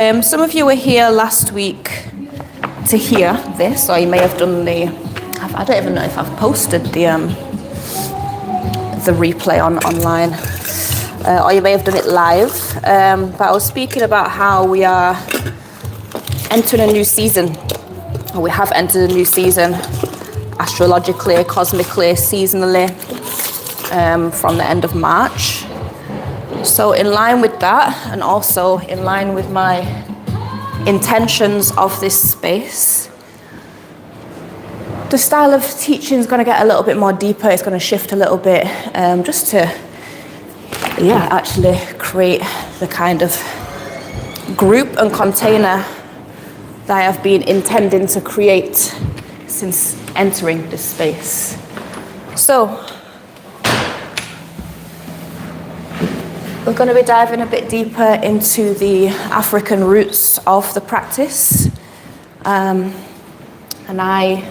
Some of you were here last week to hear this, or you may have done I don't even know if I've posted the replay online, or you may have done it live, but I was speaking about how we are entering a new season, or we have entered a new season, astrologically, cosmically, seasonally, from the end of March. So in line with that, and also in line with my intentions of this space, the style of teaching is going to get a little bit more deeper. It's going to shift a little bit, just to, actually create the kind of group and container that I have been intending to create since entering this space. So, we're going to be diving a bit deeper into the African roots of the practice. And I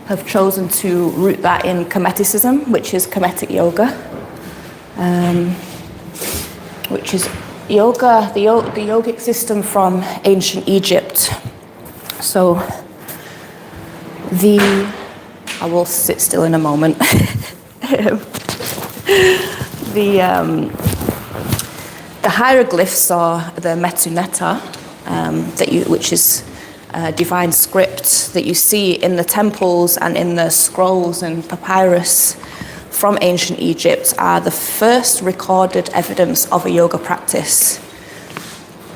have chosen to root that in kemeticism, which is kemetic yoga, which is yoga, the yogic system from ancient Egypt. So I will sit still in a moment. The hieroglyphs are the metuneta, which is divine script that you see in the temples and in the scrolls and papyrus from ancient Egypt, are the first recorded evidence of a yoga practice.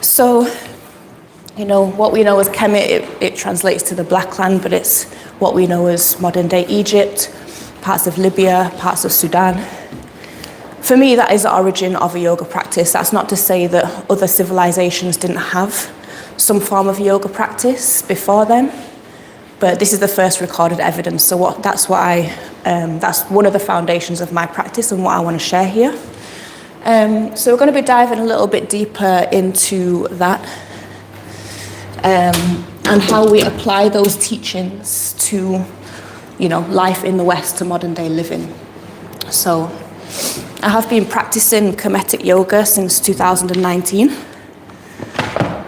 So, what we know as Kemet, it translates to the Black Land, but it's what we know as modern day Egypt, parts of Libya, parts of Sudan. For me, that is the origin of a yoga practice. That's not to say that other civilizations didn't have some form of yoga practice before them, but this is the first recorded evidence. So that's one of the foundations of my practice and what I want to share here. So we're going to be diving a little bit deeper into that, and how we apply those teachings to, life in the West, to modern day living. So I have been practicing kemetic yoga since 2019.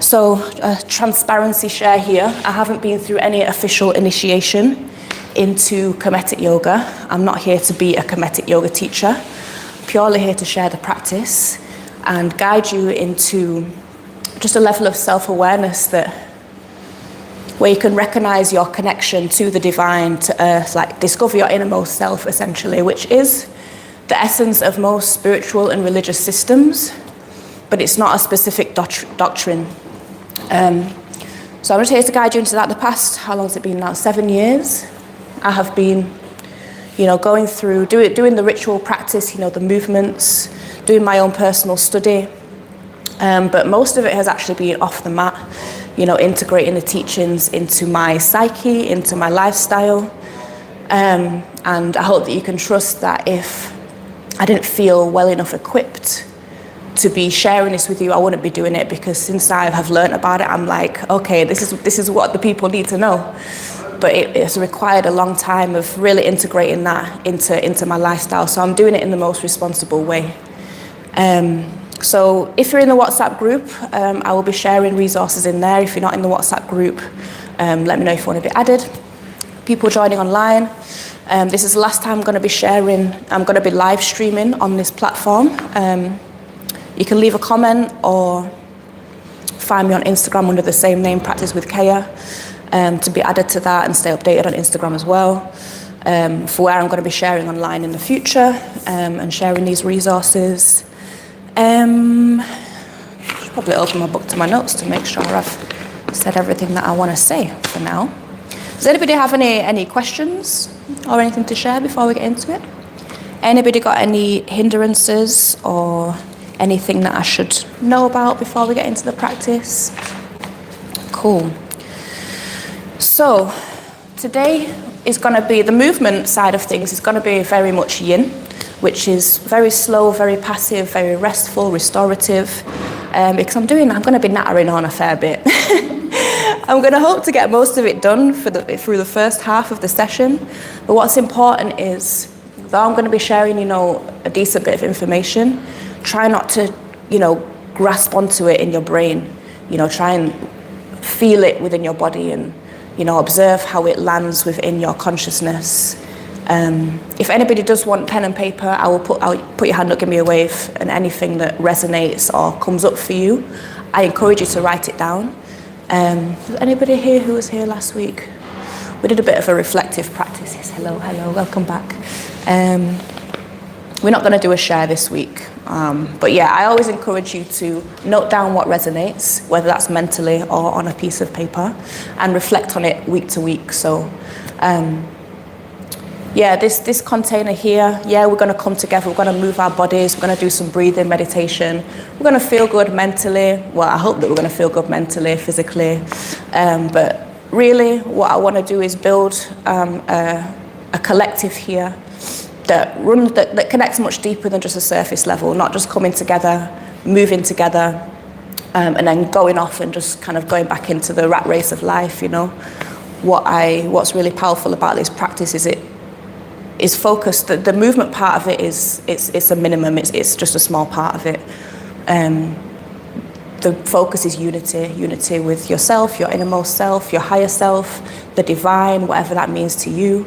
So transparency share here, I haven't been through any official initiation into kemetic yoga. I'm not here to be a kemetic yoga teacher, purely here to share the practice and guide you into just a level of self-awareness where you can recognize your connection to the divine, to earth, like discover your innermost self essentially, which is the essence of most spiritual and religious systems, but it's not a specific doctrine. So I'm just here to guide you into that. The past, how long has it been now? 7 years. I have been, going through, doing the ritual practice, the movements, doing my own personal study. But most of it has actually been off the mat, integrating the teachings into my psyche, into my lifestyle. And I hope that you can trust that if I didn't feel well enough equipped to be sharing this with you, I wouldn't be doing it, because since I have learned about it, I'm like, okay, this is what the people need to know. But it's required a long time of really integrating that into my lifestyle. So I'm doing it in the most responsible way. So if you're in the WhatsApp group, I will be sharing resources in there. If you're not in the WhatsApp group, let me know if you want to be added. People joining online. This is the last time I'm going to be sharing. I'm going to be live streaming on this platform. You can leave a comment or find me on Instagram under the same name, Practice with Kaya, to be added to that and stay updated on Instagram as well, for where I'm going to be sharing online in the future, and sharing these resources. Should probably open my book to my notes to make sure I've said everything that I want to say for now. Does anybody have any questions or anything to share before we get into it? Anybody got any hindrances or anything that I should know about before we get into the practice? Cool. So today is going to be, the movement side of things is going to be very much yin, which is very slow, very passive, very restful, restorative, because I'm going to be nattering on a fair bit. I'm going to hope to get most of it done through the first half of the session. But what's important is, though I'm going to be sharing, a decent bit of information, try not to, grasp onto it in your brain. try and feel it within your body and, observe how it lands within your consciousness. If anybody does want pen and paper, I'll put your hand up, give me a wave, and anything that resonates or comes up for you, I encourage you to write it down. Is anybody here who was here last week? We did a bit of a reflective practice. Yes, hello, welcome back. We're not going to do a share this week. But yeah, I always encourage you to note down what resonates, whether that's mentally or on a piece of paper, and reflect on it week to week. So this container here, we're going to come together, we're going to move our bodies, we're going to do some breathing meditation, we're going to feel good mentally. Well, I hope that we're going to feel good mentally, physically, but really what I want to do is build a collective here that connects much deeper than just a surface level, not just coming together, moving together, and then going off and just kind of going back into the rat race of life. What's really powerful about this practice is it is focused. The movement part of it it's a minimum. It's just a small part of it. The focus is unity with yourself, your innermost self, your higher self, the divine, whatever that means to you,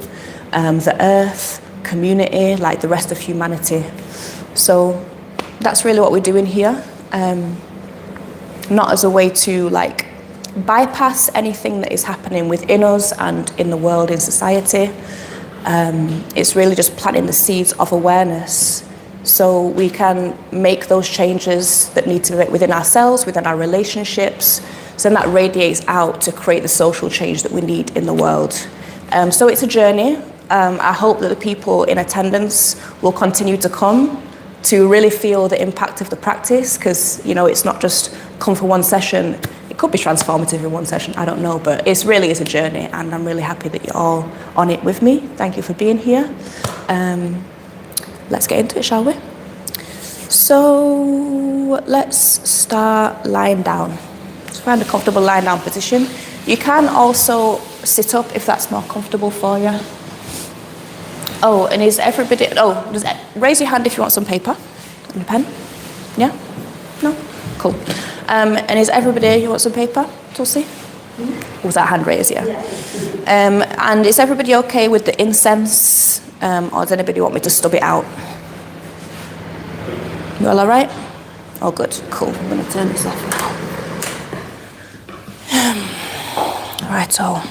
the earth, community, like the rest of humanity. So that's really what we're doing here. Not as a way to bypass anything that is happening within us and in the world, in society. It's really just planting the seeds of awareness so we can make those changes that need to be made within ourselves, within our relationships, so then that radiates out to create the social change that we need in the world. So it's a journey. I hope that the people in attendance will continue to come to really feel the impact of the practice, because it's not just come for one session. It could be transformative in one session, I don't know, but it really is a journey, and I'm really happy that you're all on it with me. Thank you for being here. Let's get into it, shall we? So let's start lying down. Just find a comfortable lying down position. You can also sit up if that's more comfortable for you. Oh, and is everybody, raise your hand if you want some paper and a pen. Yeah? No? Cool. And is everybody, you want some paper, Tulsi? Mm-hmm. Was that hand raised? Yeah. And is everybody okay with the incense? Or does anybody want me to stub it out? You all right? Oh, good. Cool. I'm going to turn this off now. Right, so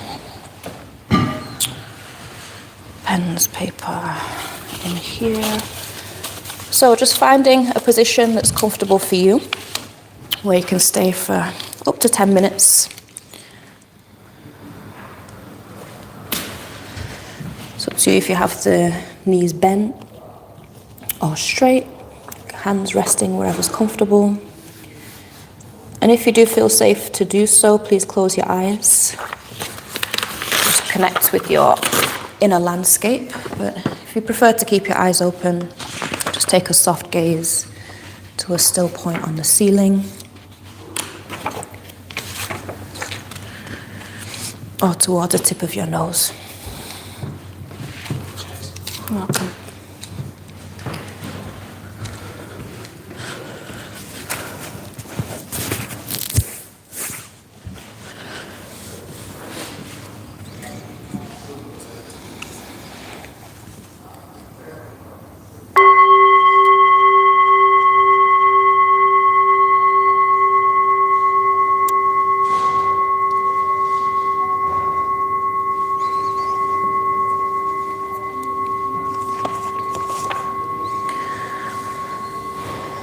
pens, paper in here. So just finding a position that's comfortable for you, where you can stay for up to 10 minutes. It's up to you if you have the knees bent or straight, hands resting wherever's comfortable. And if you do feel safe to do so, please close your eyes. Just connect with your inner landscape. But if you prefer to keep your eyes open, just take a soft gaze to a still point on the ceiling, or towards the tip of your nose. Welcome.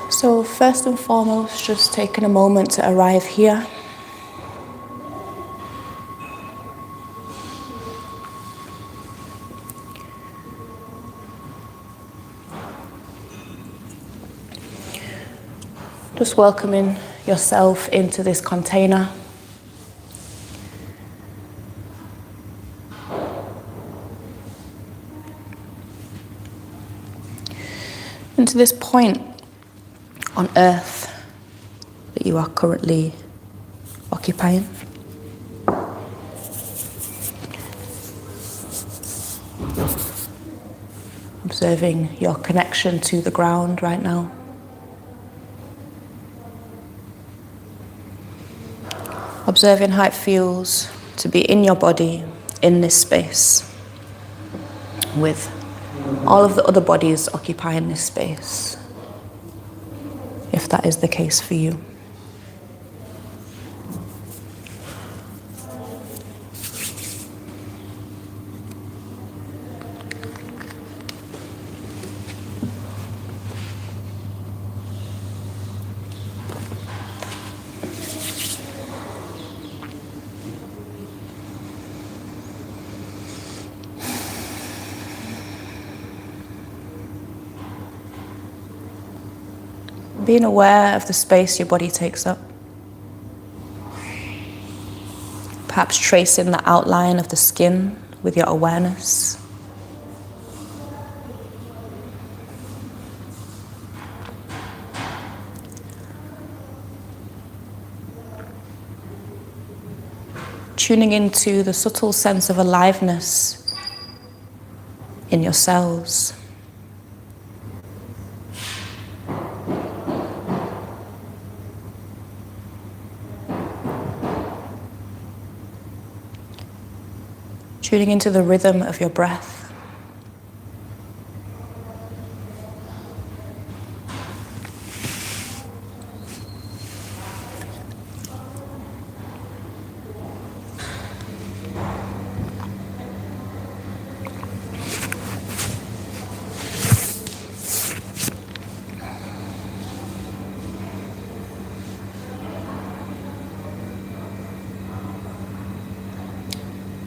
So first and foremost, just taking a moment to arrive here. Just welcoming yourself into this container. Into this point on earth that you are currently occupying. Observing your connection to the ground right now. Observing how it feels to be in your body, in this space, with all of the other bodies occupying this space, if that is the case for you. Being aware of the space your body takes up. Perhaps tracing the outline of the skin with your awareness. Tuning into the subtle sense of aliveness in your cells. Tuning into the rhythm of your breath.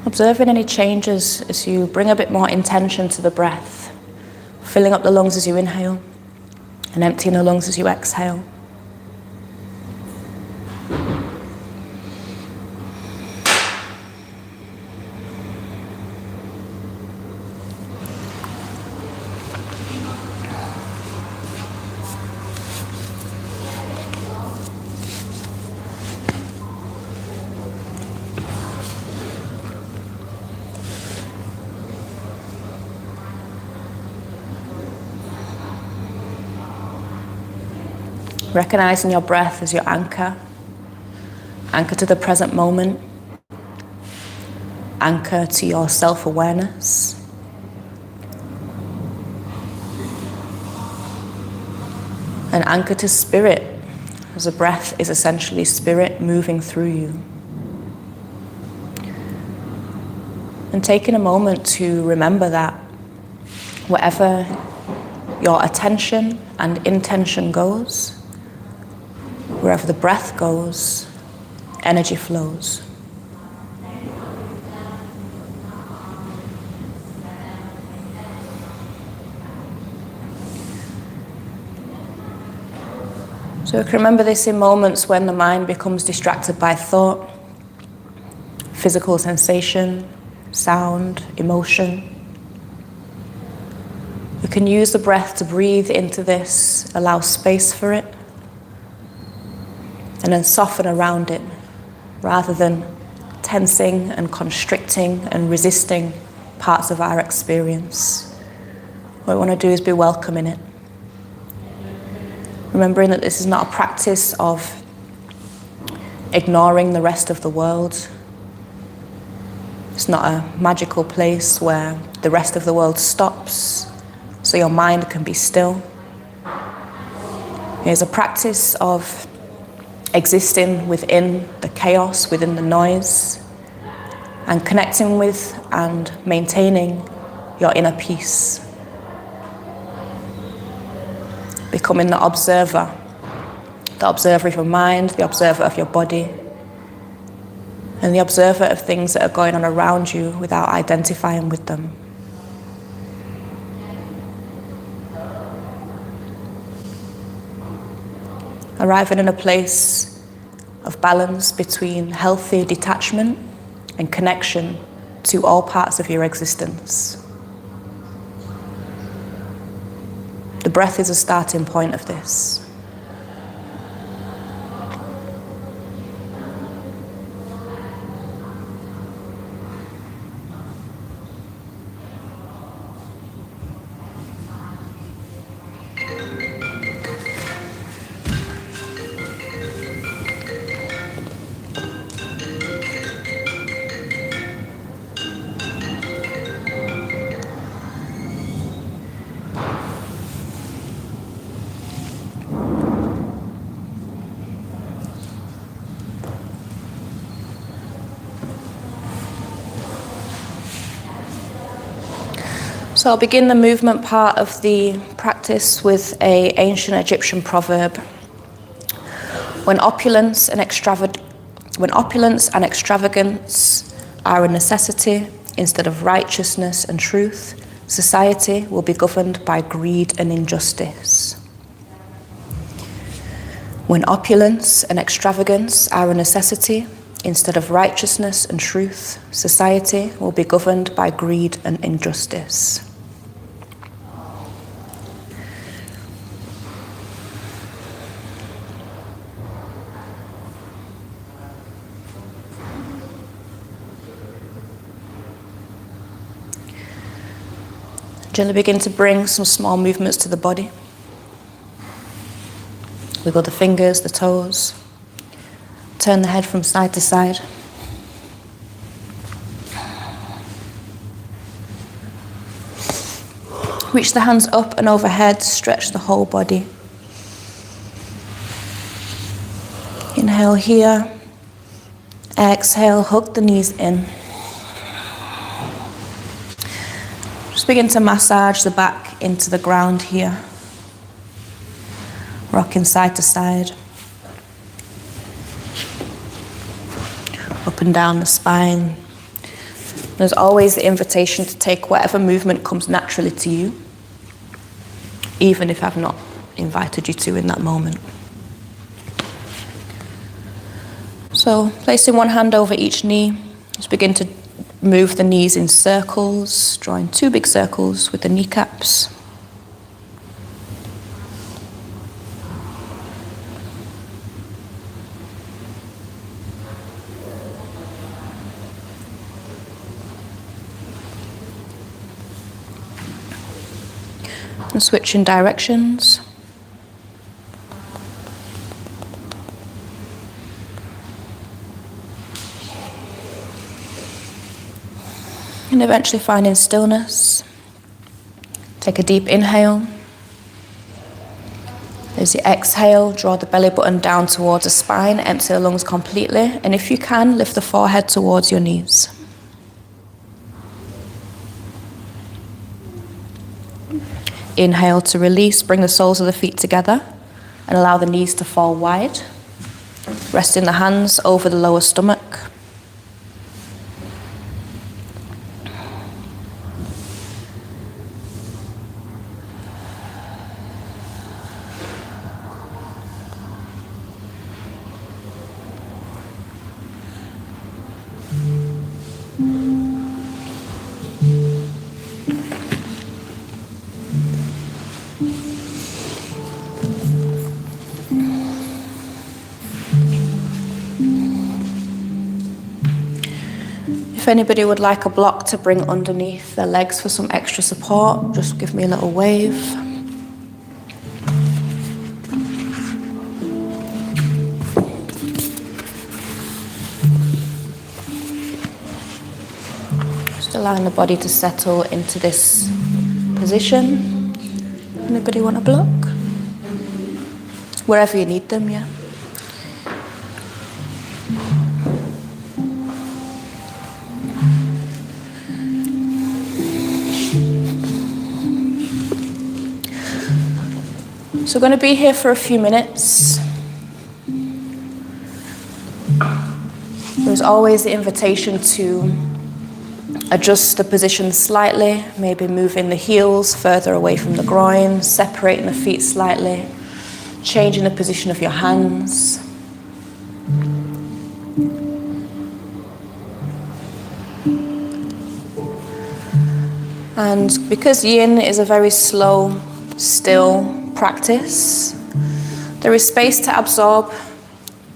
Observing any changes as you bring a bit more intention to the breath, filling up the lungs as you inhale and emptying the lungs as you exhale. Recognizing your breath as your anchor to the present moment, anchor to your self-awareness. An anchor to spirit, as the breath is essentially spirit moving through you. And taking a moment to remember that wherever your attention and intention goes, wherever the breath goes, energy flows. So we can remember this in moments when the mind becomes distracted by thought, physical sensation, sound, emotion. We can use the breath to breathe into this, allow space for it, and then soften around it, rather than tensing and constricting and resisting parts of our experience. What we want to do is be welcoming it. Remembering that this is not a practice of ignoring the rest of the world. It's not a magical place where the rest of the world stops, so your mind can be still. It is a practice of existing within the chaos, within the noise, and connecting with and maintaining your inner peace. Becoming the observer of your mind, the observer of your body, and the observer of things that are going on around you without identifying with them. Arriving in a place of balance between healthy detachment and connection to all parts of your existence. The breath is a starting point of this. So I'll begin the movement part of the practice with an ancient Egyptian proverb. When opulence and extravagance are a necessity instead of righteousness and truth, society will be governed by greed and injustice. When opulence and extravagance are a necessity instead of righteousness and truth, society will be governed by greed and injustice. Gently begin to bring some small movements to the body. Wiggle the fingers, the toes. Turn the head from side to side. Reach the hands up and overhead, stretch the whole body. Inhale here. Exhale, hug the knees in. Just begin to massage the back into the ground here. Rocking side to side. Up and down the spine. There's always the invitation to take whatever movement comes naturally to you, even if I've not invited you to in that moment. So, placing one hand over each knee, just begin to move the knees in circles, drawing two big circles with the kneecaps. And switching directions. And eventually finding stillness. Take a deep inhale. As you exhale, draw the belly button down towards the spine, empty the lungs completely, and if you can, lift the forehead towards your knees. Inhale to release, bring the soles of the feet together and allow the knees to fall wide. Resting the hands over the lower stomach. If anybody would like a block to bring underneath their legs for some extra support, just give me a little wave. Just allowing the body to settle into this position. Anybody want a block? Wherever you need them, yeah. So we're going to be here for a few minutes. There's always the invitation to adjust the position slightly, maybe moving the heels further away from the groin, separating the feet slightly, changing the position of your hands. And because yin is a very slow, still practice, there is space to absorb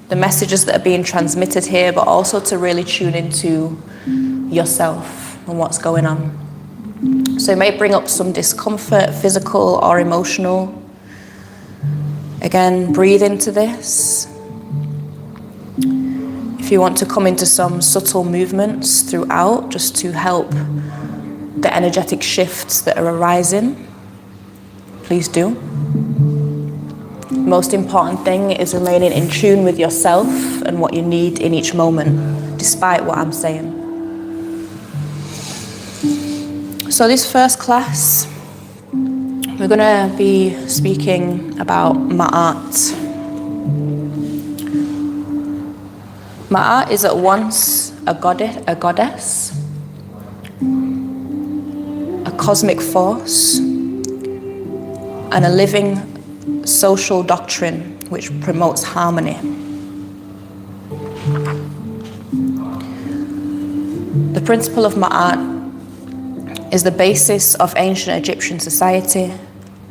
the messages that are being transmitted here, but also to really tune into yourself and what's going on. So it may bring up some discomfort, physical or emotional. Again, breathe into this. If you want to come into some subtle movements throughout, just to help the energetic shifts that are arising, please do. The most important thing is remaining in tune with yourself and what you need in each moment, despite what I'm saying. So this first class, we're going to be speaking about Ma'at. Ma'at is at once a goddess, a cosmic force, and a living social doctrine which promotes harmony. The principle of Ma'at is the basis of ancient Egyptian society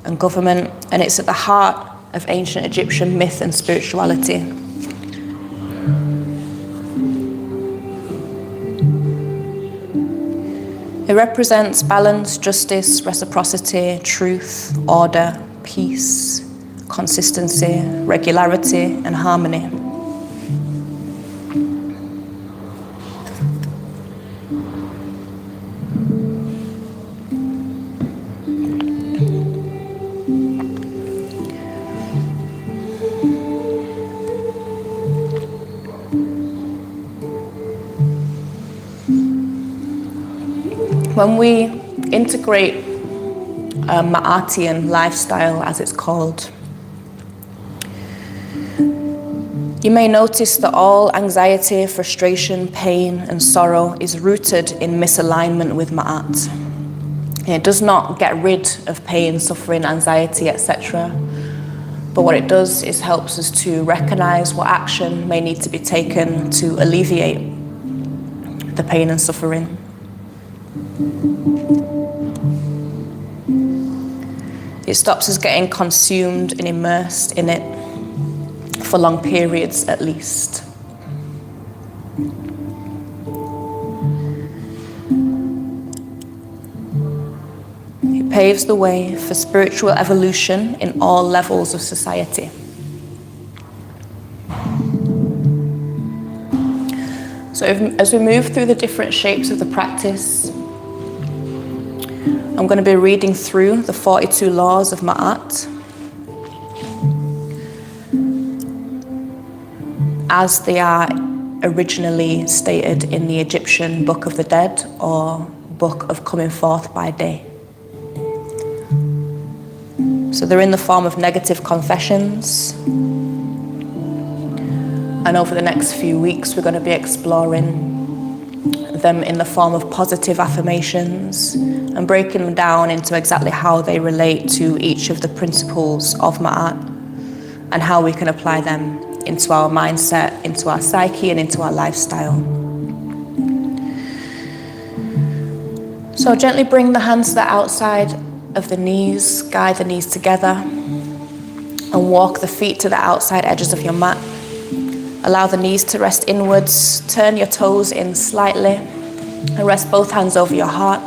and government, and it's at the heart of ancient Egyptian myth and spirituality. It represents balance, justice, reciprocity, truth, order, peace, consistency, regularity, and harmony. When we integrate a Ma'atian lifestyle, as it's called, you may notice that all anxiety, frustration, pain, and sorrow is rooted in misalignment with Ma'at. It does not get rid of pain, suffering, anxiety, etc. But what it does is helps us to recognize what action may need to be taken to alleviate the pain and suffering. It stops us getting consumed and immersed in it for long periods at least. It paves the way for spiritual evolution in all levels of society. So as we move through the different shapes of the practice, I'm going to be reading through the 42 laws of Ma'at as they are originally stated in the Egyptian Book of the Dead or Book of Coming Forth by Day. So they're in the form of negative confessions. And over the next few weeks, we're going to be exploring them in the form of positive affirmations and breaking them down into exactly how they relate to each of the principles of Ma'at and how we can apply them into our mindset, into our psyche, and into our lifestyle. So gently bring the hands to the outside of the knees, guide the knees together, and walk the feet to the outside edges of your mat. Allow the knees to rest inwards, turn your toes in slightly, and rest both hands over your heart.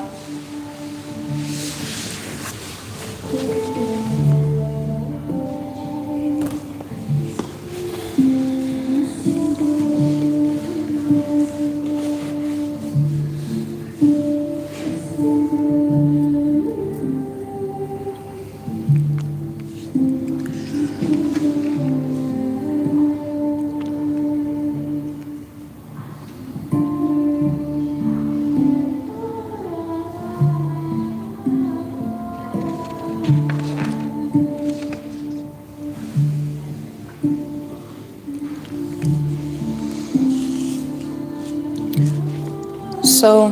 So,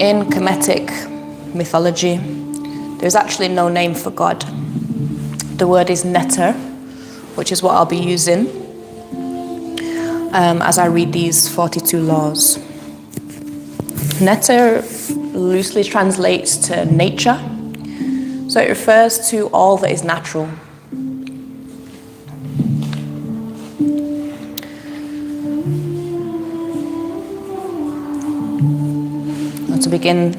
in kemetic mythology, there's actually no name for God. The word is neter, which is what I'll be using as I read these 42 laws. Neter loosely translates to nature, so it refers to all that is natural. To begin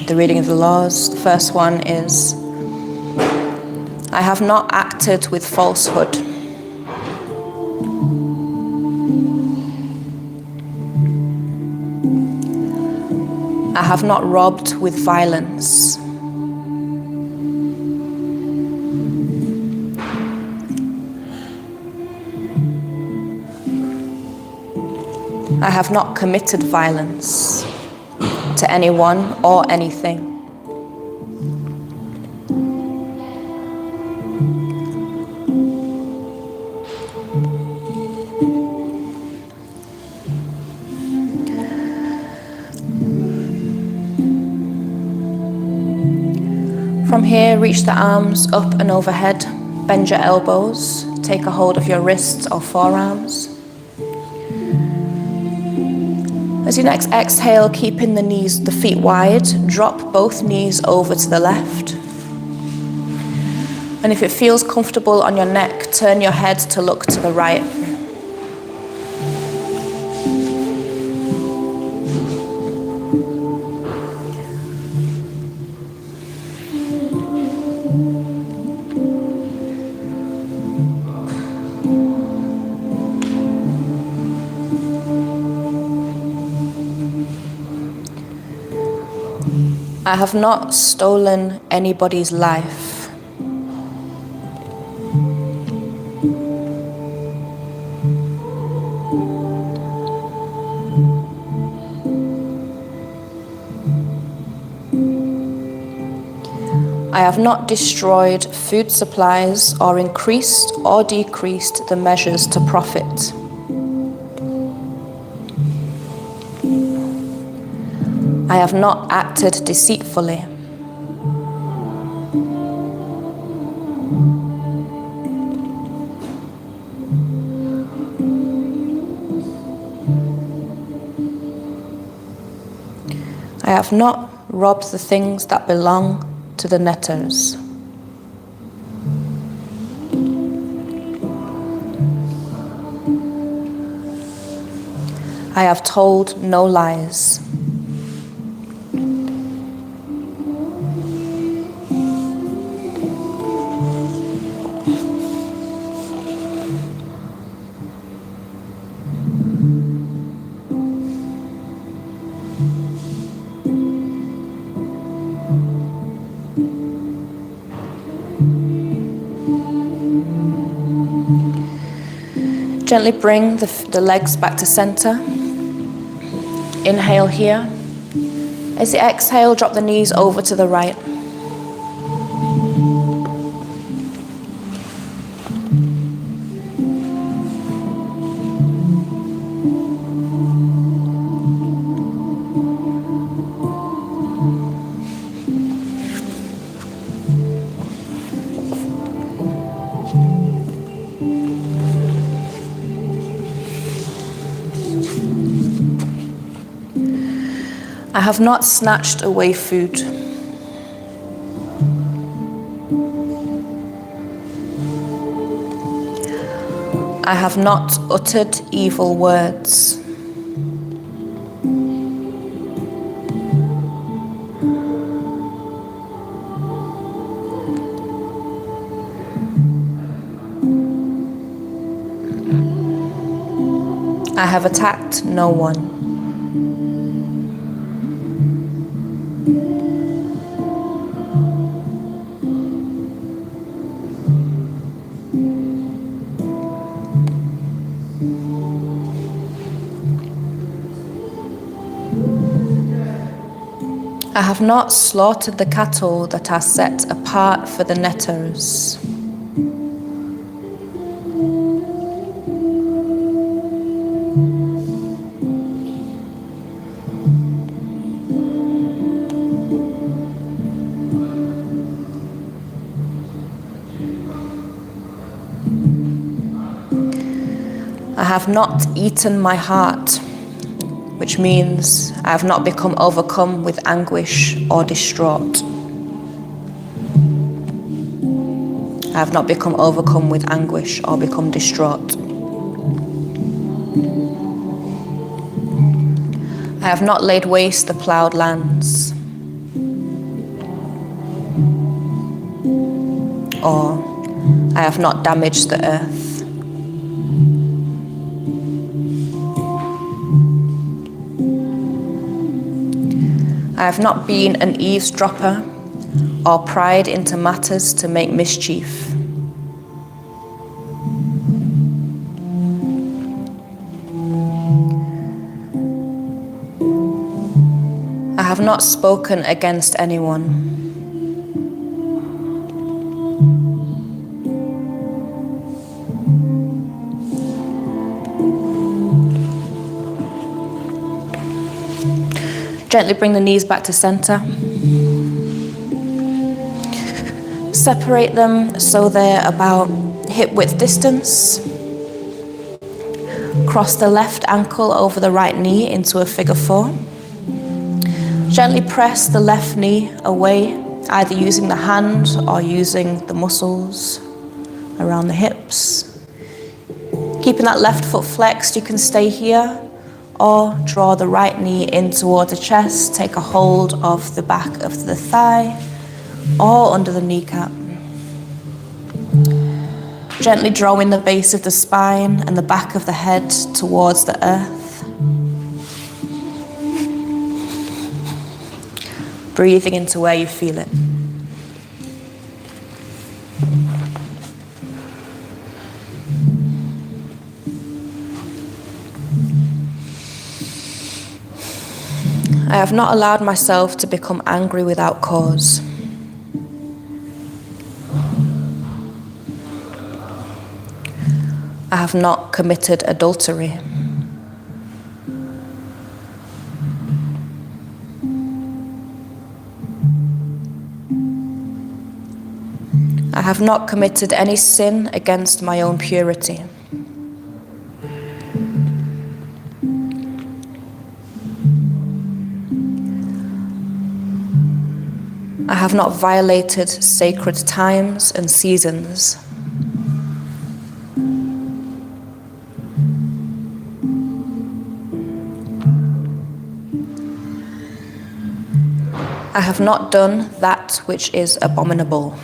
the reading of the laws, the first one is, I have not acted with falsehood. I have not robbed with violence. I have not committed violence. to anyone or anything. From here, reach the arms up and overhead, bend your elbows, take a hold of your wrists or forearms. As you next exhale, keeping the feet wide, drop both knees over to the left. And if it feels comfortable on your neck, turn your head to look to the right. I have not stolen anybody's life. I have not destroyed food supplies or increased or decreased the measures to profit. I have not acted deceitfully. I have not robbed the things that belong to the netters. I have told no lies. Gently bring the legs back to center. Inhale here. As you exhale, drop the knees over to the right. I have not snatched away food. I have not uttered evil words. I have attacked no one. I have not slaughtered the cattle that are set apart for the netters. I have not eaten my heart, which means I have not become overcome with anguish or distraught. I have not become overcome with anguish or become distraught. I have not laid waste the ploughed lands, or I have not damaged the earth. I have not been an eavesdropper or pried into matters to make mischief. I have not spoken against anyone. Gently bring the knees back to center. Separate them so they're about hip width distance. Cross the left ankle over the right knee into a figure 4. Gently press the left knee away, either using the hand or using the muscles around the hips. Keeping that left foot flexed, you can stay here or draw the right knee in towards the chest. Take a hold of the back of the thigh or under the kneecap. Gently drawing the base of the spine and the back of the head towards the earth. Breathing into where you feel it. I have not allowed myself to become angry without cause. I have not committed adultery. I have not committed any sin against my own purity. I have not violated sacred times and seasons. I have not done that which is abominable.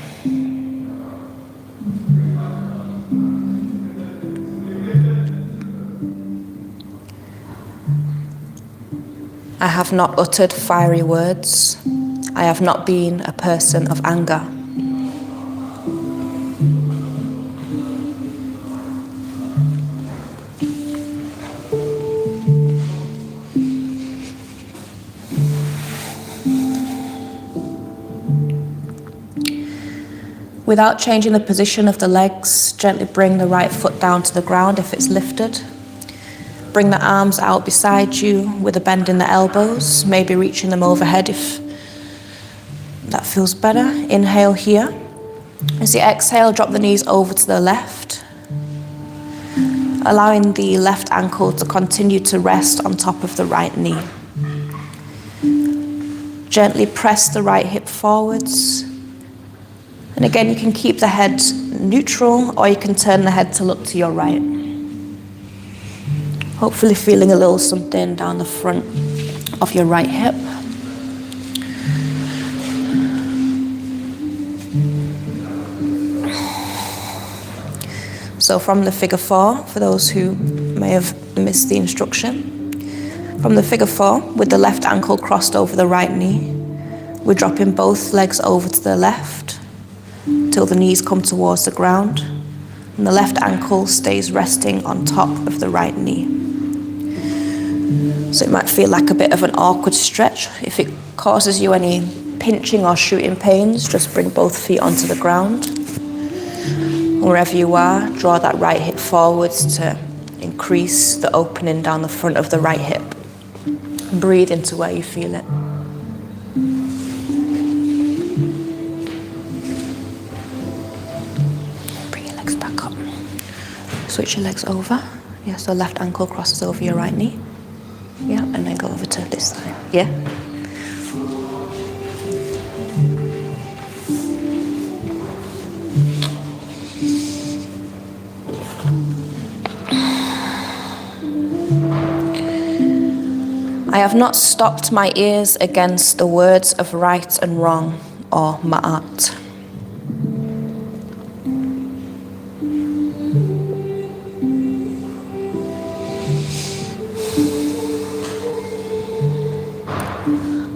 I have not uttered fiery words. I have not been a person of anger. Without changing the position of the legs, gently bring the right foot down to the ground if it's lifted. Bring the arms out beside you with a bend in the elbows, maybe reaching them overhead if that feels better. Inhale here. As you exhale, drop the knees over to the left, allowing the left ankle to continue to rest on top of the right knee. Gently press the right hip forwards. And again, you can keep the head neutral or you can turn the head to look to your right. Hopefully feeling a little something down the front of your right hip. So from the figure 4, for those who may have missed the instruction, from the figure 4, with the left ankle crossed over the right knee, we're dropping both legs over to the left till the knees come towards the ground, and the left ankle stays resting on top of the right knee. So it might feel like a bit of an awkward stretch. If it causes you any pinching or shooting pains, just bring both feet onto the ground. Wherever you are, draw that right hip forwards to increase the opening down the front of the right hip. Breathe into where you feel it. Bring your legs back up. Switch your legs over. Yeah, so left ankle crosses over your right knee. Yeah, and then go over to this side. Yeah? I have not stopped my ears against the words of right and wrong, or ma'at.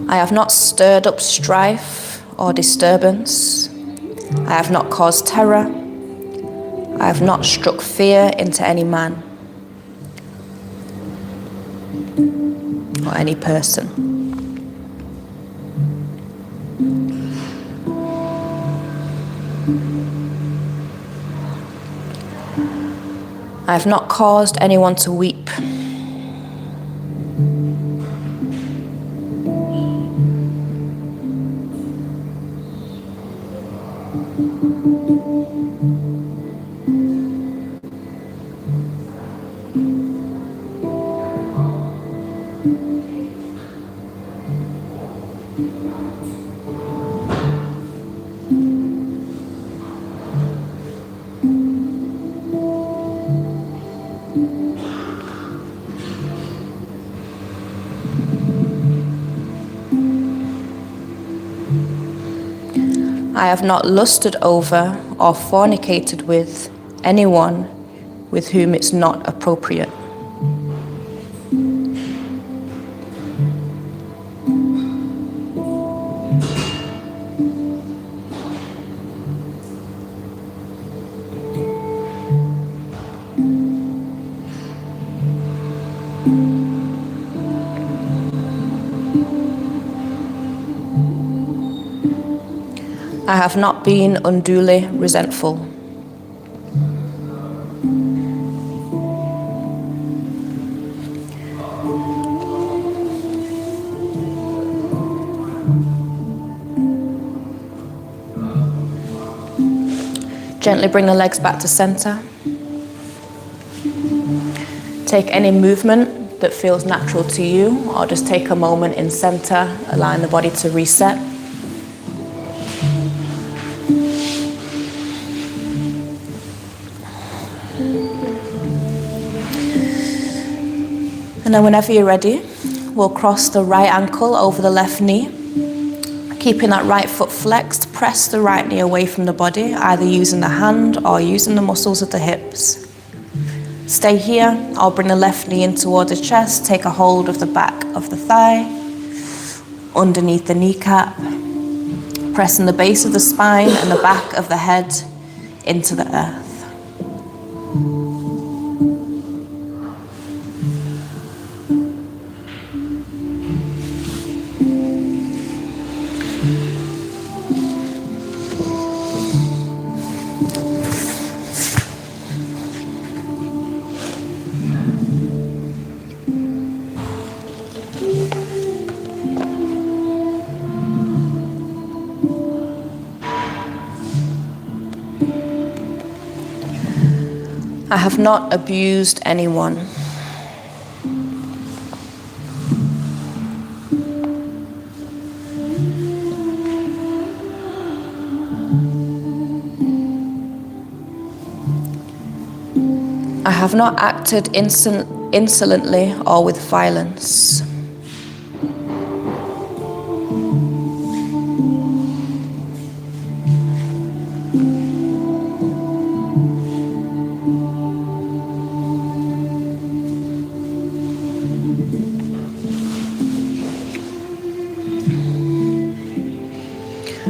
I have not stirred up strife or disturbance. I have not caused terror. I have not struck fear into any man or any person. I have not caused anyone to weep. I have not lusted over or fornicated with anyone with whom it's not appropriate. I have not been unduly resentful. Gently bring the legs back to center. Take any movement that feels natural to you, or just take a moment in center, allowing the body to reset. And then whenever you're ready, we'll cross the right ankle over the left knee. Keeping that right foot flexed, press the right knee away from the body, either using the hand or using the muscles of the hips. Stay here. I'll bring the left knee in toward the chest. Take a hold of the back of the thigh, underneath the kneecap, pressing the base of the spine and the back of the head into the earth. I have not abused anyone. I have not acted insolently or with violence.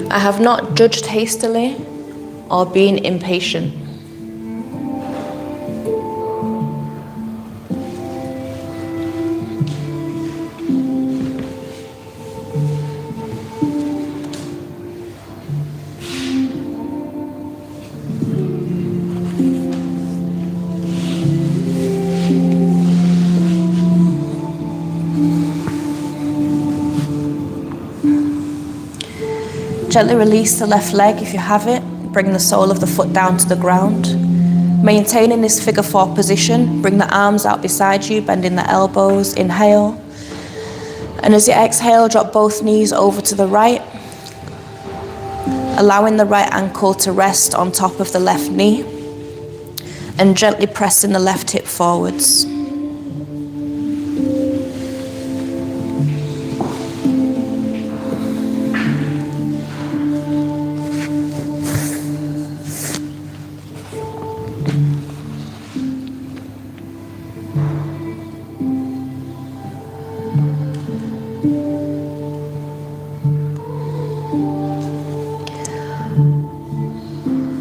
I have not judged hastily or been impatient. Gently release the left leg if you have it. Bring the sole of the foot down to the ground. Maintaining this figure four position, bring the arms out beside you, bending the elbows, inhale. And as you exhale, drop both knees over to the right, allowing the right ankle to rest on top of the left knee, and gently pressing the left hip forwards.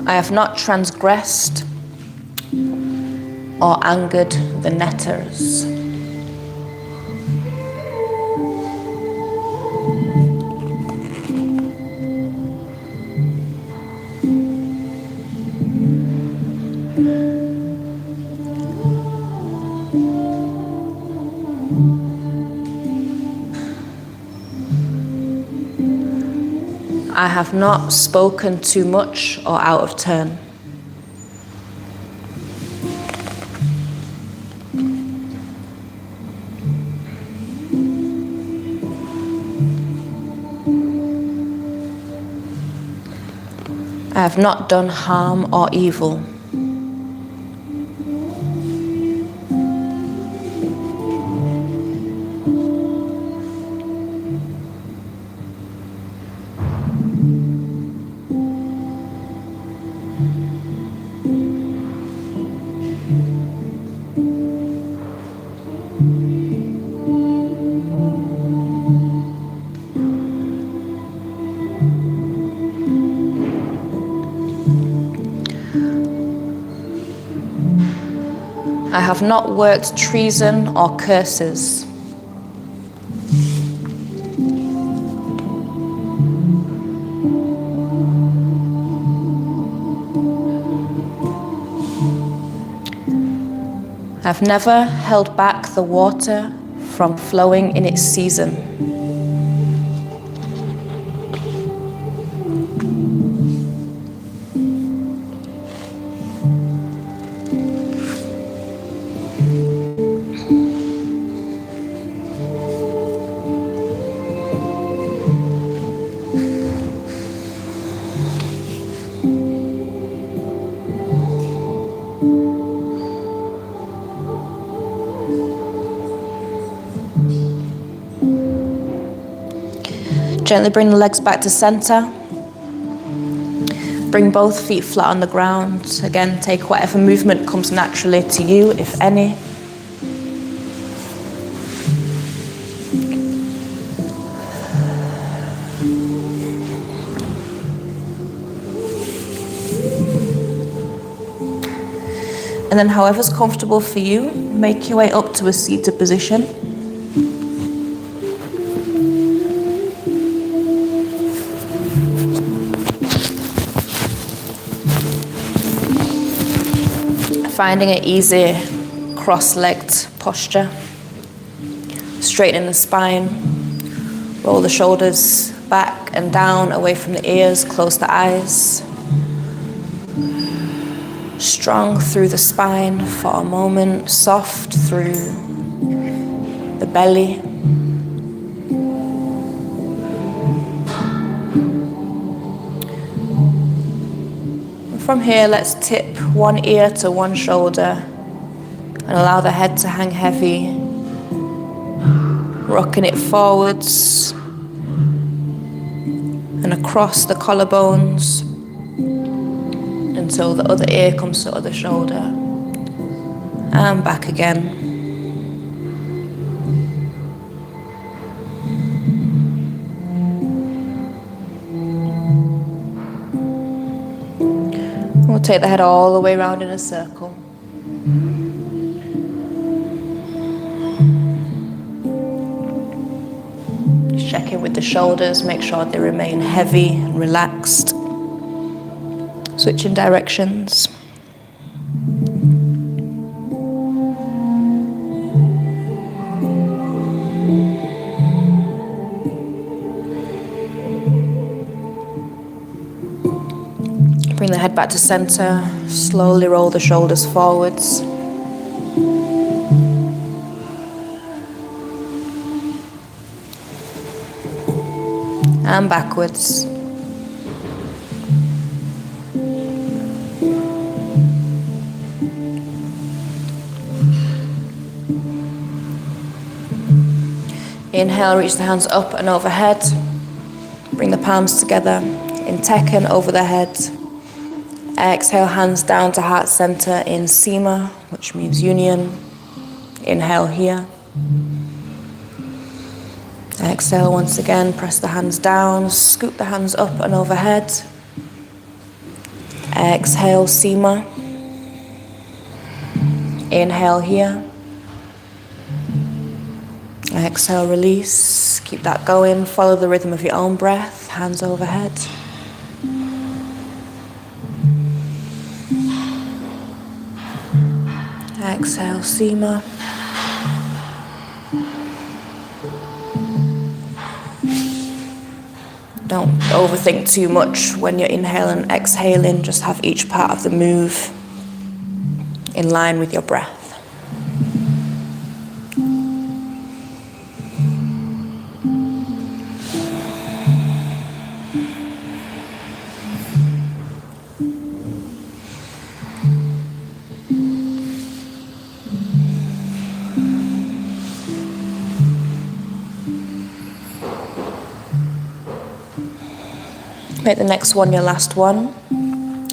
I have not transgressed or angered the netters. I have not spoken too much or out of turn. I have not done harm or evil. I have not worked treason or curses. I've never held back the water from flowing in its season. Gently bring the legs back to center. Bring both feet flat on the ground. Again, take whatever movement comes naturally to you, if any. And then however's comfortable for you, make your way up to a seated position. Finding an easy cross-legged posture. Straightening the spine. Roll the shoulders back and down, away from the ears, close the eyes. Strong through the spine for a moment, soft through the belly. From here, let's tip one ear to one shoulder and allow the head to hang heavy, rocking it forwards and across the collarbones until the other ear comes to the other shoulder, and back again. We'll take the head all the way around in a circle. Just check in with the shoulders, make sure they remain heavy and relaxed. Switching directions. Bring the head back to center. Slowly roll the shoulders forwards. And backwards. Inhale, reach the hands up and overhead. Bring the palms together in Tekken over the head. Exhale, hands down to heart center in Sima, which means union. Inhale here. Exhale once again, press the hands down, scoop the hands up and overhead. Exhale, Sima. Inhale here. Exhale, release. Keep that going. Follow the rhythm of your own breath. Hands overhead. Exhale, Sima. Don't overthink too much when you're inhaling and exhaling. Just have each part of the move in line with your breath. Make the next one your last one.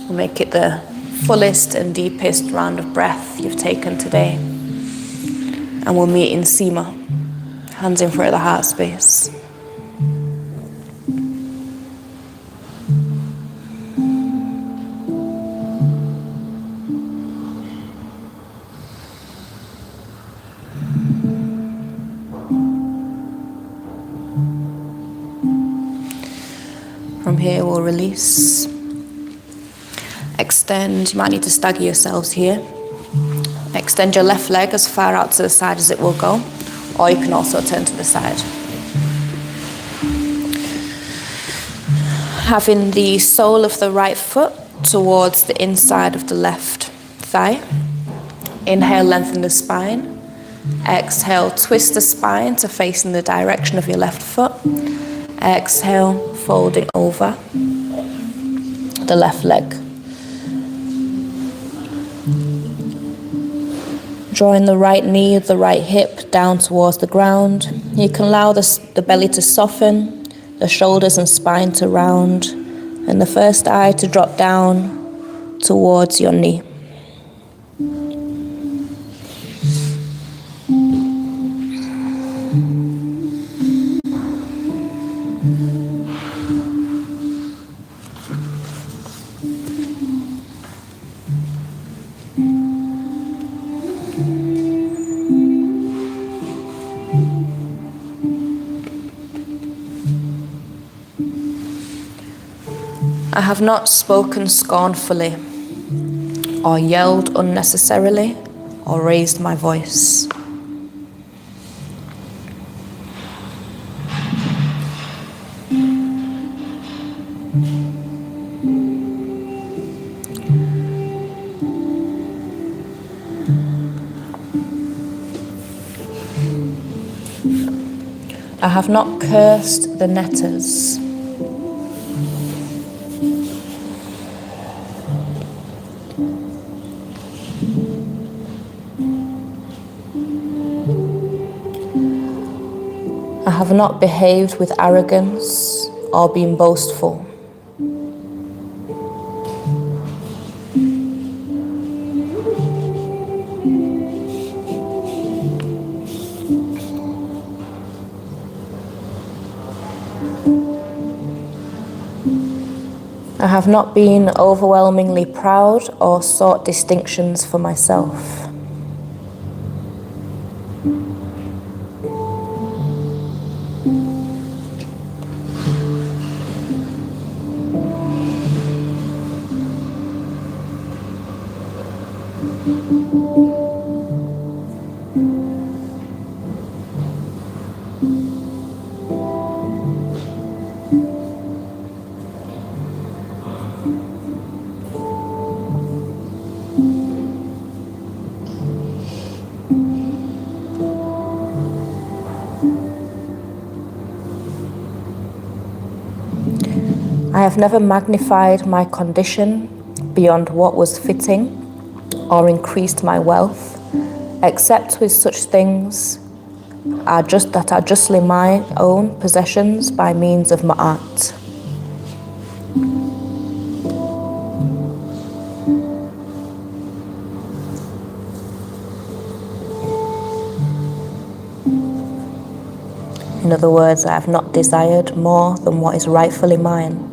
Make it the fullest and deepest round of breath you've taken today. And we'll meet in Sima, hands in front of the heart space. From here we'll release. Extend, you might need to stagger yourselves here. Extend your left leg as far out to the side as it will go, or you can also turn to the side. Having the sole of the right foot towards the inside of the left thigh. Inhale, lengthen the spine. Exhale, twist the spine to face in the direction of your left foot. Exhale, folding over the left leg. Drawing the right knee, the right hip down towards the ground. You can allow the belly to soften, the shoulders and spine to round, and the first eye to drop down towards your knee. I have not spoken scornfully, or yelled unnecessarily, or raised my voice. I have not cursed the netters. I have not behaved with arrogance or been boastful. I have not been overwhelmingly proud or sought distinctions for myself. I have never magnified my condition beyond what was fitting or increased my wealth, except with such things that are justly my own possessions by means of ma'at. In other words, I have not desired more than what is rightfully mine.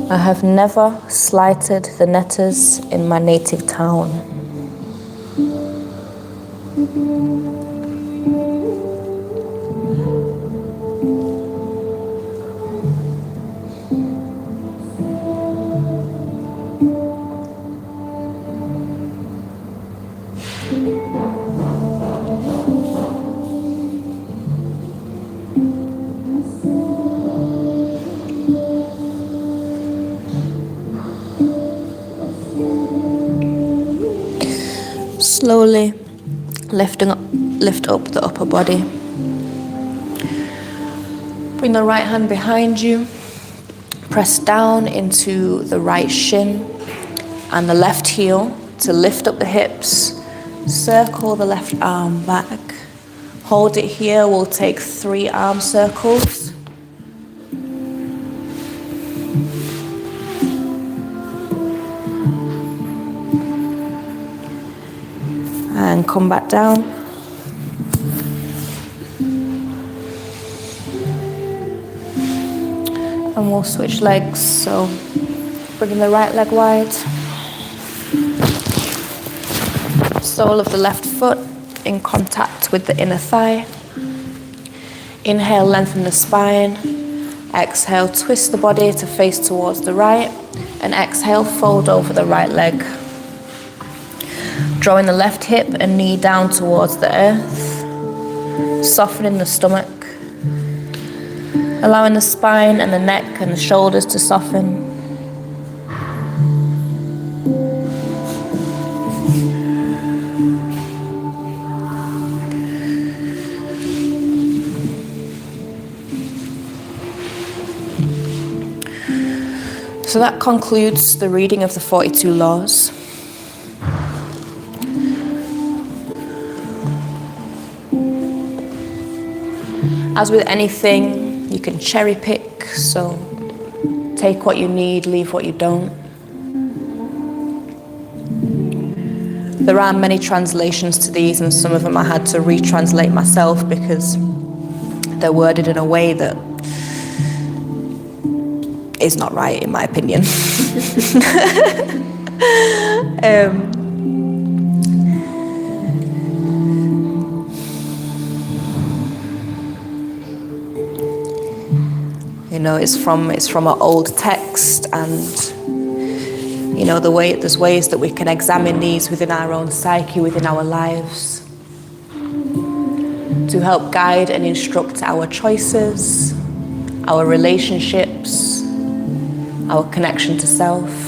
I have never slighted the netters in my native town. Slowly lift up the upper body. Bring the right hand behind you. Press down into the right shin and the left heel to lift up the hips. Circle the left arm back. Hold it here. We'll take 3 arm circles. And come back down. And we'll switch legs. So bringing the right leg wide. Sole of the left foot in contact with the inner thigh. Inhale, lengthen the spine. Exhale, twist the body to face towards the right. And exhale, fold over the right leg. Drawing the left hip and knee down towards the earth. Softening the stomach. Allowing the spine and the neck and the shoulders to soften. So that concludes the reading of the 42 laws. As with anything, you can cherry pick, so take what you need, leave what you don't. There are many translations to these, and some of them I had to retranslate myself because they're worded in a way that is not right, in my opinion. You know, it's from an old text, and you know, there's ways that we can examine these within our own psyche, within our lives, to help guide and instruct our choices, our relationships, our connection to self.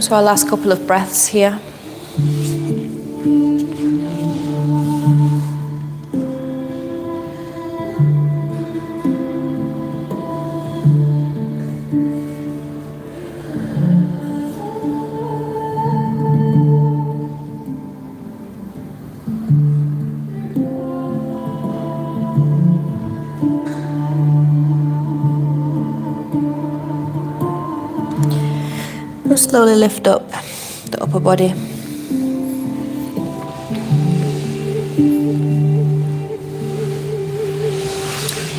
So our last couple of breaths here. We'll slowly lift up the upper body.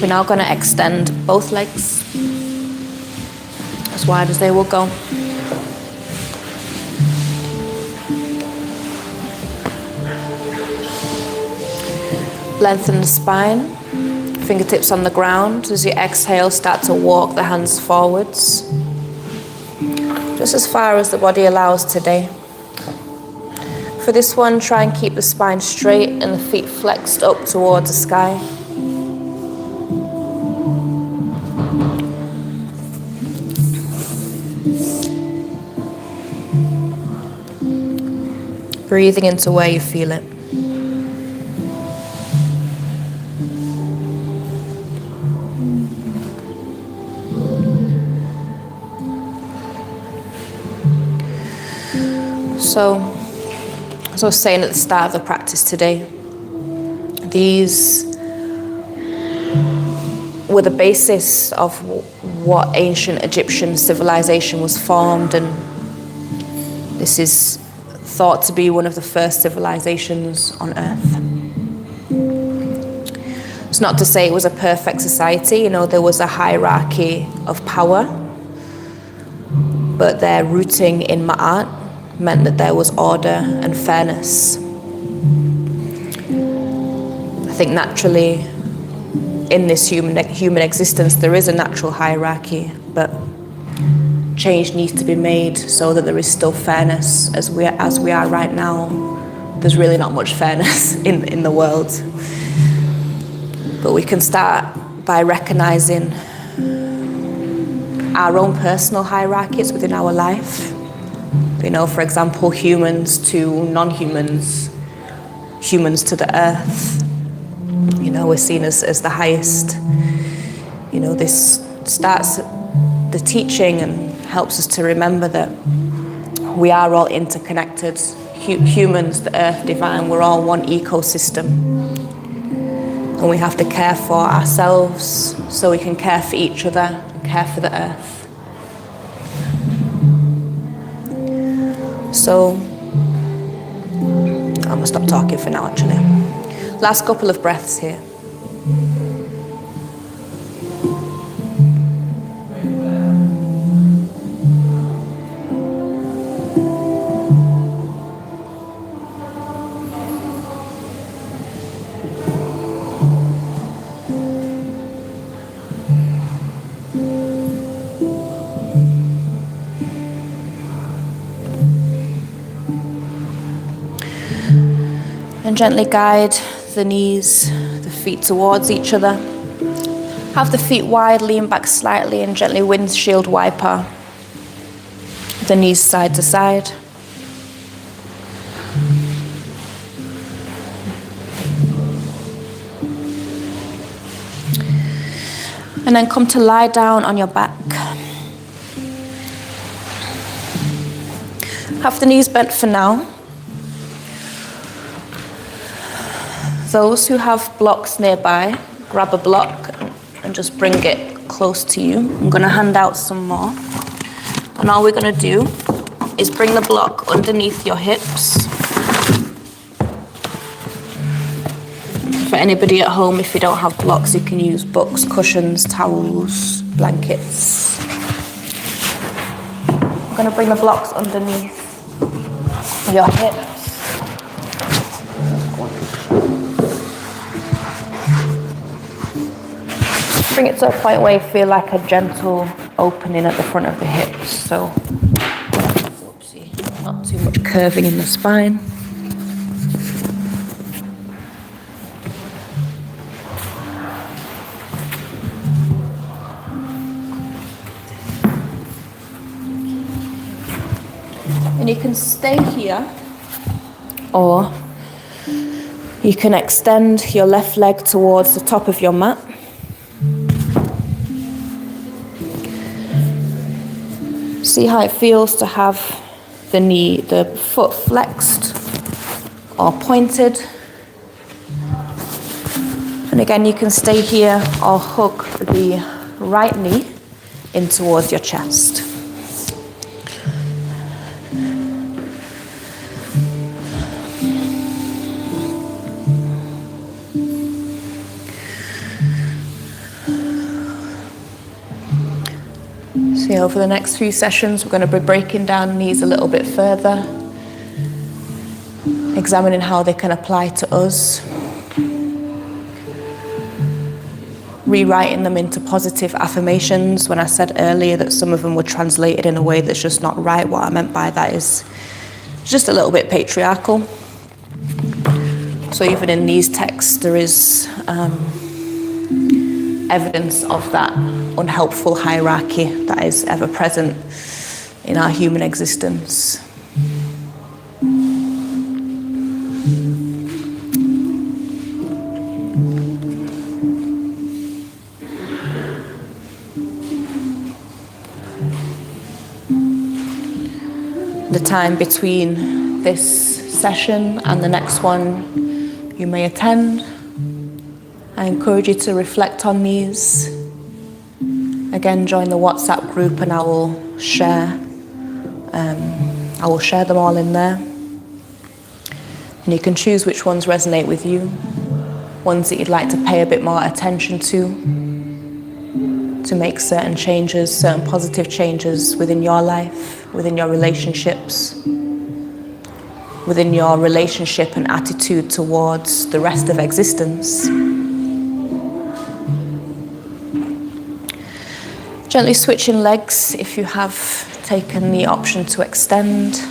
We're now going to extend both legs as wide as they will go. Lengthen the spine, fingertips on the ground. As you exhale, start to walk the hands forwards, just as far as the body allows today. For this one, try and keep the spine straight and the feet flexed up towards the sky. Breathing into where you feel it. So, as I was saying at the start of the practice today, these were the basis of what ancient Egyptian civilization was formed, and this is thought to be one of the first civilizations on earth. It's not to say it was a perfect society, there was a hierarchy of power, but their rooting in Ma'at meant that there was order and fairness. I think naturally in this human existence there is a natural hierarchy, but change needs to be made so that there is still fairness. As we are right now, there's really not much fairness in the world. But we can start by recognizing our own personal hierarchies within our life. For example, humans to non-humans, humans to the earth. We're seen as the highest. This starts the teaching and helps us to remember that we are all interconnected. Humans, the earth, divine, we're all one ecosystem. And we have to care for ourselves so we can care for each other and care for the earth. So, I'm going to stop talking for now, actually. Last couple of breaths here. And gently guide the knees, the feet towards each other. Have the feet wide, lean back slightly, and gently windshield wiper the knees side to side. And then come to lie down on your back. Have the knees bent for now. Those who have blocks nearby, grab a block and just bring it close to you. I'm going to hand out some more. And all we're going to do is bring the block underneath your hips. For anybody at home, if you don't have blocks, you can use books, cushions, towels, blankets. I'm going to bring the blocks underneath your hips. Bring it to a point where you feel like a gentle opening at the front of the hips, so not too much curving in the spine. And you can stay here, or you can extend your left leg towards the top of your mat. See how it feels to have the foot flexed or pointed. And again, you can stay here or hook the right knee in towards your chest. So over the next few sessions, we're going to be breaking down knees a little bit further, examining how they can apply to us. rewriting them into positive affirmations. When I said earlier that some of them were translated in a way that's just not right, what I meant by that is just a little bit patriarchal. So even in these texts, there is evidence of that unhelpful hierarchy that is ever present in our human existence. The time between this session and the next one you may attend, I encourage you to reflect on these. Again, join the WhatsApp group and I will share them all in there. And you can choose which ones resonate with you, ones that you'd like to pay a bit more attention to make certain changes, certain positive changes within your life, within your relationships, within your relationship and attitude towards the rest of existence. Gently switching legs if you have taken the option to extend.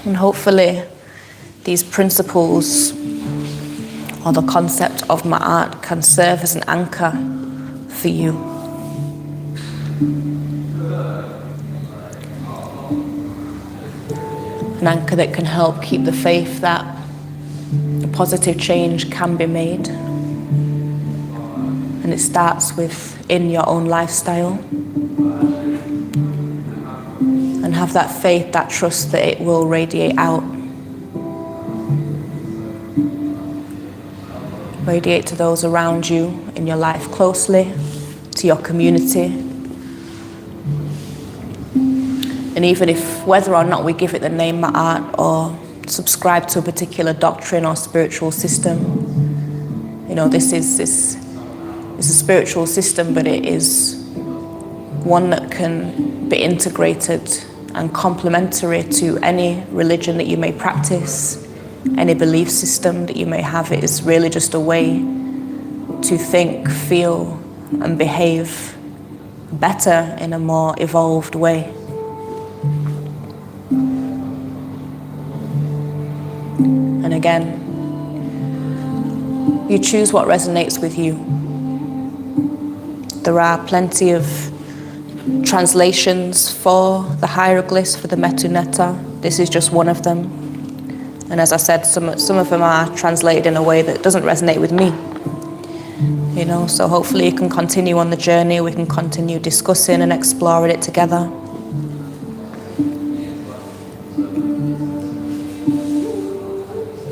And hopefully these principles or the concept of ma'at can serve as an anchor for you. An anchor that can help keep the faith that a positive change can be made. And it starts within your own lifestyle. And have that faith, that trust that it will radiate out. Radiate to those around you in your life closely, to your community. And even if, whether or not we give it the name Ma'at or subscribe to a particular doctrine or spiritual system, you know, this is a spiritual system, but it is one that can be integrated and complementary to any religion that you may practice, any belief system that you may have. It is really just a way to think, feel, and behave better in a more evolved way. And again, you choose what resonates with you. There are plenty of translations for the hieroglyphs, for the Metu Neta. This is just one of them. And as I said, some of them are translated in a way that doesn't resonate with me. You know, so hopefully you can continue on the journey, we can continue discussing and exploring it together.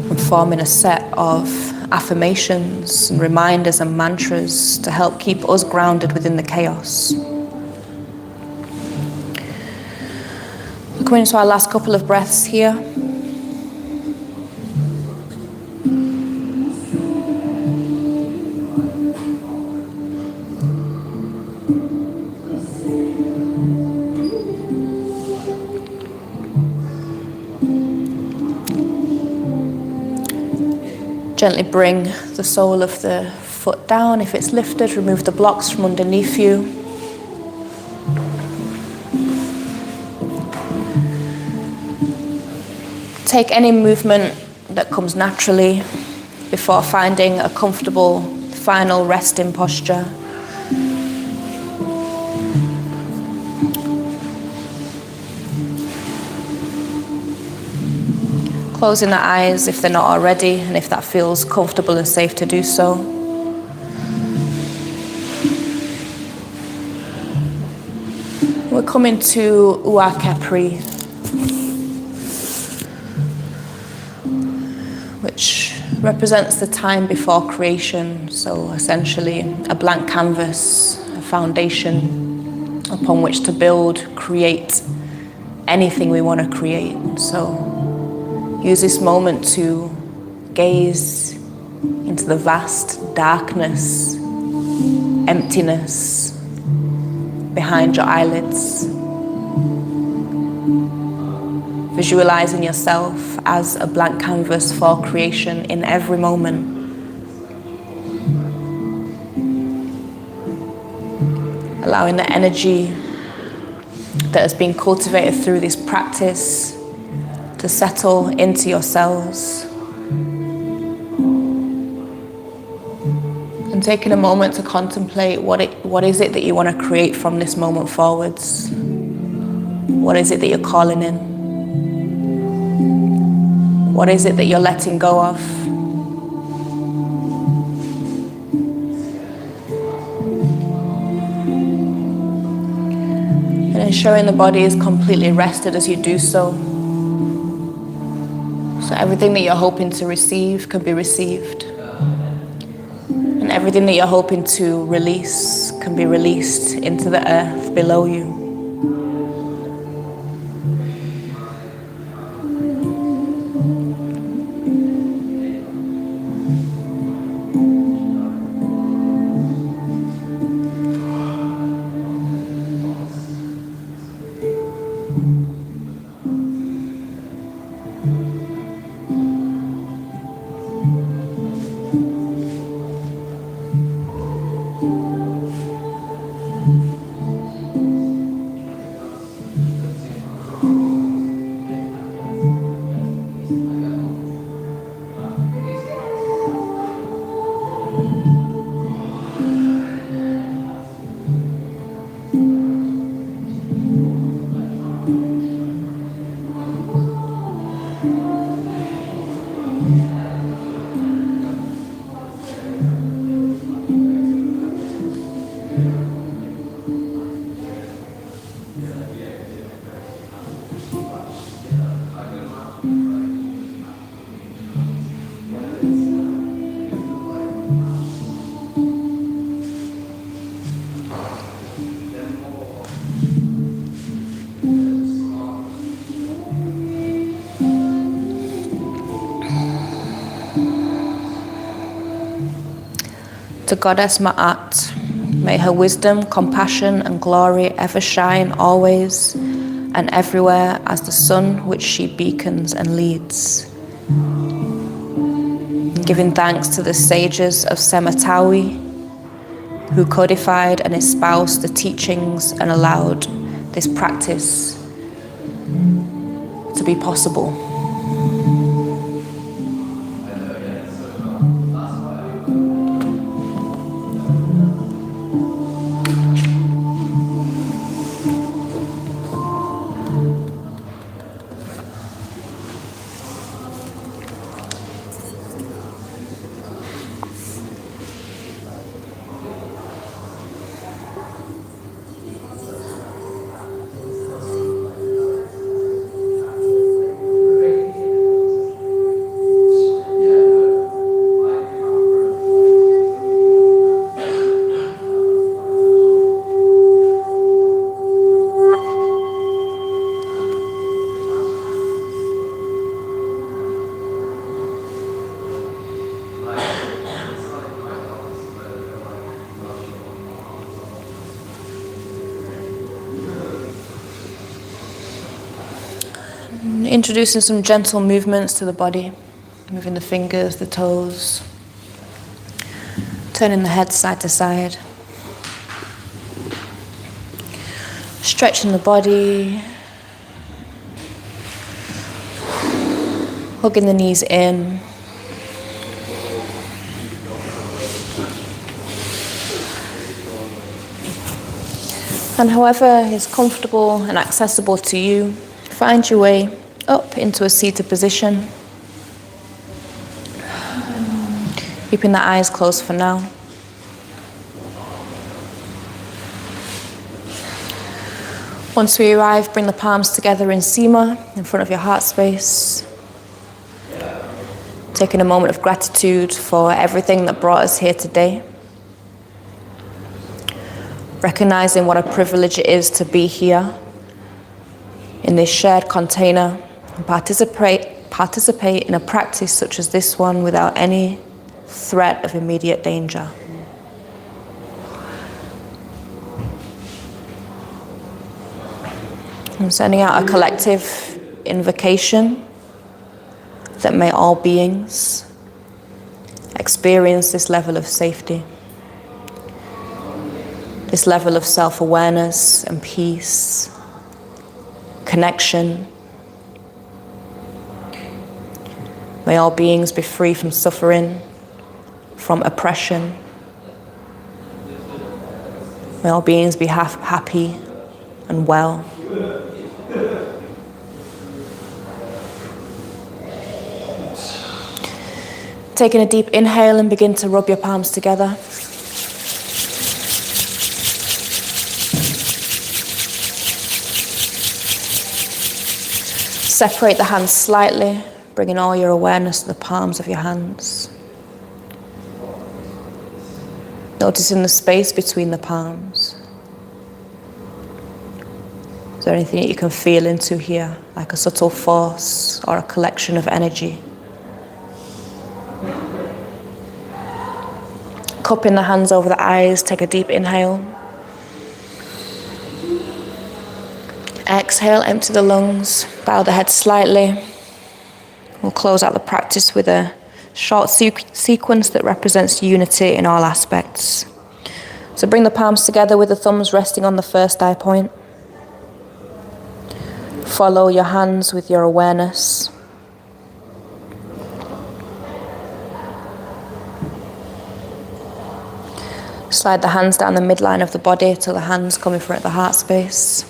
And forming a set of affirmations and reminders and mantras to help keep us grounded within the chaos. We're coming into our last couple of breaths here. Gently bring the sole of the foot down. If it's lifted, remove the blocks from underneath you. Take any movement that comes naturally before finding a comfortable final resting posture. Closing the eyes if they're not already, and if that feels comfortable and safe to do so. We're coming to Ua Kepri, which represents the time before creation. So essentially a blank canvas, a foundation upon which to build, create anything we want to create. So use this moment to gaze into the vast darkness, emptiness behind your eyelids. Visualizing yourself as a blank canvas for creation in every moment. Allowing the energy that has been cultivated through this practice to settle into your cells. And taking a moment to contemplate what is it that you want to create from this moment forwards. What is it that you're calling in? What is it that you're letting go of? And ensuring the body is completely rested as you do so. So everything that you're hoping to receive can be received. And everything that you're hoping to release can be released into the earth below you. To Goddess Ma'at, may her wisdom, compassion and glory ever shine always and everywhere as the sun which she beacons and leads. Giving thanks to the sages of Sematawi who codified and espoused the teachings and allowed this practice to be possible. Introducing some gentle movements to the body, moving the fingers, the toes, turning the head side to side, stretching the body, hugging the knees in, and however is comfortable and accessible to you, find your way up into a seated position, keeping the eyes closed for now. Once we arrive, bring the palms together in Sima, in front of your heart space. Taking a moment of gratitude for everything that brought us here today. Recognizing what a privilege it is to be here in this shared container and participate in a practice such as this one without any threat of immediate danger. I'm sending out a collective invocation that may all beings experience this level of safety, this level of self-awareness and peace, connection. May all beings be free from suffering, from oppression. May all beings be happy and well. Taking a deep inhale and begin to rub your palms together. Separate the hands slightly, bringing all your awareness to the palms of your hands. Noticing the space between the palms. Is there anything that you can feel into here, like a subtle force or a collection of energy? Cupping the hands over the eyes, take a deep inhale. Exhale, empty the lungs, bow the head slightly. We'll close out the practice with a short sequence that represents unity in all aspects. So bring the palms together with the thumbs resting on the first eye point. Follow your hands with your awareness. Slide the hands down the midline of the body till the hands come in front of the heart space.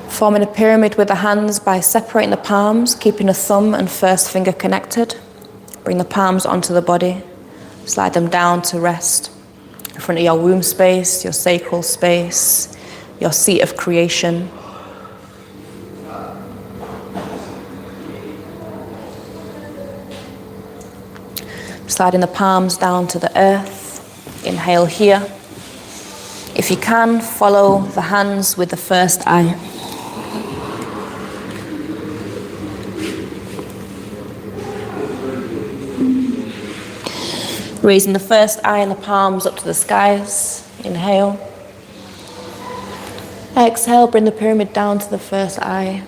Forming a pyramid with the hands by separating the palms, keeping the thumb and first finger connected. Bring the palms onto the body. Slide them down to rest in front of your womb space, your sacral space, your seat of creation. Sliding the palms down to the earth. Inhale here. If you can, follow the hands with the first eye. Raising the first eye and the palms up to the skies. Inhale. Exhale, bring the pyramid down to the first eye.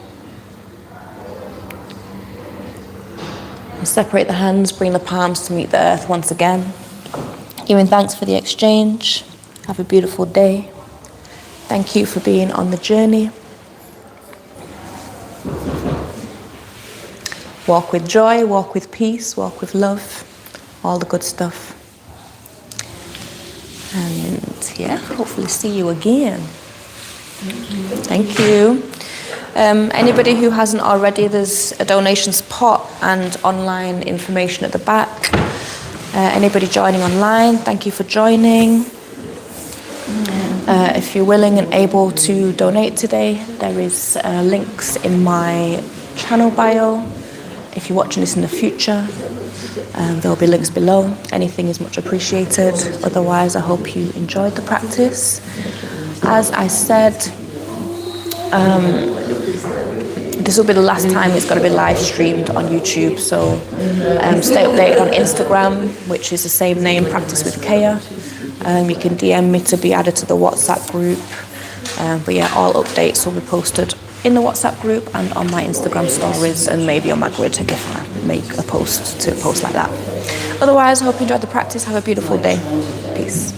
And separate the hands, bring the palms to meet the earth once again. Giving thanks for the exchange. Have a beautiful day. Thank you for being on the journey. Walk with joy, walk with peace, walk with love. All the good stuff. And yeah, hopefully see you again. Thank you. Anybody who hasn't already, there's a donations pot and online information at the back. Anybody joining online, thank you for joining. If you're willing and able to donate today, there is links in my channel bio. If you're watching this in the future, there'll be links below. Anything is much appreciated. Otherwise, I hope you enjoyed the practice. As I said, this will be the last time it's going to be live streamed on YouTube. So stay updated on Instagram, which is the same name, Practice with Kaya. You can DM me to be added to the WhatsApp group. But yeah, all updates will be posted in the WhatsApp group and on my Instagram stories, and maybe on my grid if I make a post like that. Otherwise, I hope you enjoyed the practice. Have a beautiful day. Peace.